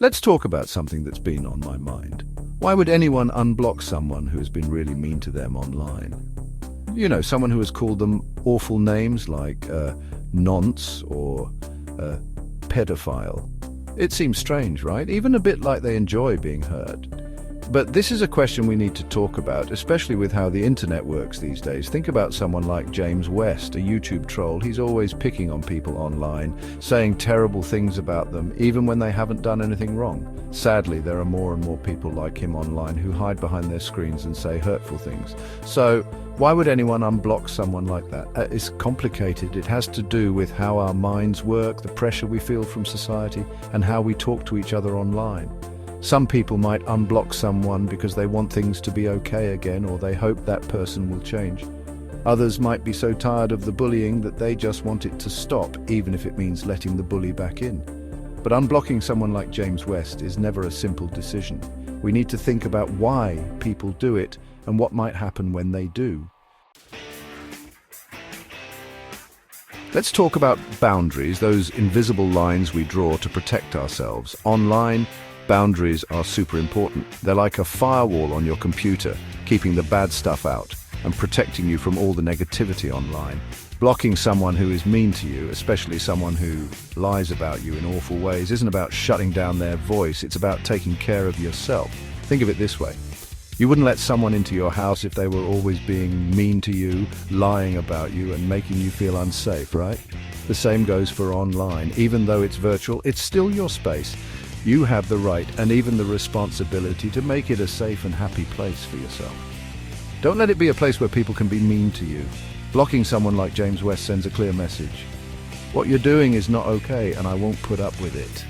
Let's talk about something that's been on my mind. Why would anyone unblock someone who has been really mean to them online? You know, someone who has called them awful names like Nonce or Paedophile. It seems strange, right? Even a bit like they enjoy being hurt. But this is a question we need to talk about, especially with how the internet works these days. Think about someone like James West, a YouTube troll. He's always picking on people online, saying terrible things about them, even when they haven't done anything wrong. Sadly, there are more and more people like him online who hide behind their screens and say hurtful things. So, why would anyone unblock someone like that? It's complicated. It has to do with how our minds work, the pressure we feel from society, and how we talk to each other online. Some people might unblock someone because they want things to be okay again, or they hope that person will change. Others might be so tired of the bullying that they just want it to stop, even if it means letting the bully back in. But unblocking someone like James West is never a simple decision. We need to think about why people do it and what might happen when they do. Let's talk about boundaries, those invisible lines we draw to protect ourselves. Online, boundaries are super important. They're like a firewall on your computer, keeping the bad stuff out and protecting you from all the negativity online. Blocking someone who is mean to you, especially someone who lies about you in awful ways, isn't about shutting down their voice, it's about taking care of yourself. Think of it this way. You wouldn't let someone into your house if they were always being mean to you, lying about you, and making you feel unsafe, right? The same goes for online. Even though it's virtual, it's still your space. You have the right and even the responsibility to make it a safe and happy place for yourself. Don't let it be a place where people can be mean to you. Blocking someone like James West sends a clear message. What you're doing is not okay, and I won't put up with it.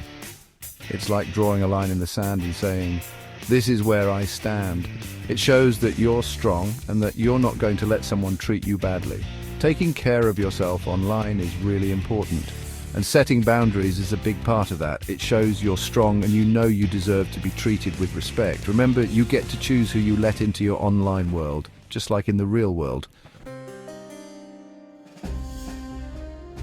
It's like drawing a line in the sand and saying, "This is where I stand." It shows that you're strong and that you're not going to let someone treat you badly. Taking care of yourself online is really important. And setting boundaries is a big part of that. It shows you're strong and you know you deserve to be treated with respect. Remember, you get to choose who you let into your online world, just like in the real world.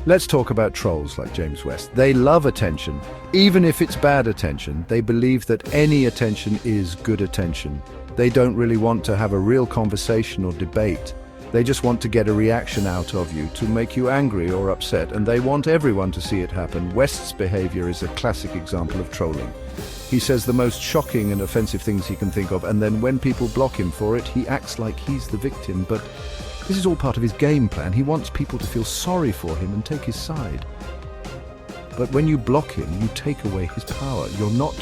Let's talk about trolls like James West. They love attention. Even if it's bad attention, they believe that any attention is good attention. They don't really want to have a real conversation or debate. They just want to get a reaction out of you to make you angry or upset, and they want everyone to see it happen. West's behavior is a classic example of trolling. He says the most shocking and offensive things he can think of, and then when people block him for it, he acts like he's the victim. But this is all part of his game plan. He wants people to feel sorry for him and take his side. But when you block him, you take away his power. You're not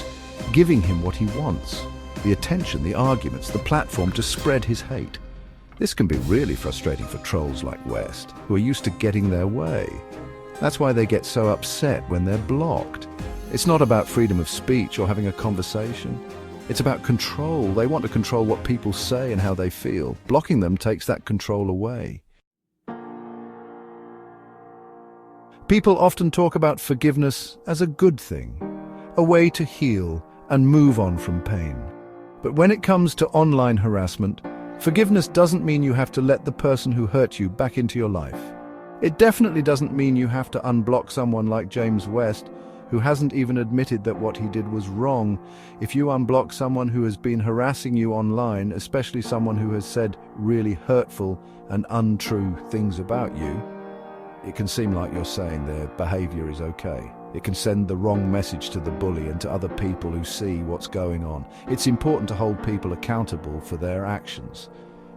giving him what he wants: the attention, the arguments, the platform to spread his hate. This can be really frustrating for trolls like West, who are used to getting their way. That's why they get so upset when they're blocked. It's not about freedom of speech or having a conversation. It's about control. They want to control what people say and how they feel. Blocking them takes that control away. People often talk about forgiveness as a good thing, a way to heal and move on from pain. But when it comes to online harassment, forgiveness doesn't mean you have to let the person who hurt you back into your life. It definitely doesn't mean you have to unblock someone like James West, who hasn't even admitted that what he did was wrong. If you unblock someone who has been harassing you online, especially someone who has said really hurtful and untrue things about you, it can seem like you're saying their behavior is okay. It can send the wrong message to the bully and to other people who see what's going on. It's important to hold people accountable for their actions.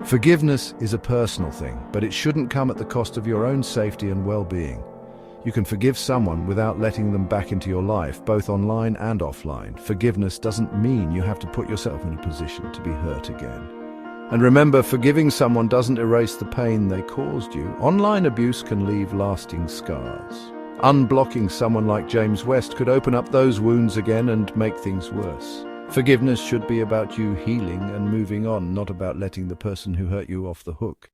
Forgiveness is a personal thing, but it shouldn't come at the cost of your own safety and well-being. You can forgive someone without letting them back into your life, both online and offline. Forgiveness doesn't mean you have to put yourself in a position to be hurt again. And remember, forgiving someone doesn't erase the pain they caused you. Online abuse can leave lasting scars. Unblocking someone like James West could open up those wounds again and make things worse. Forgiveness should be about you healing and moving on, not about letting the person who hurt you off the hook.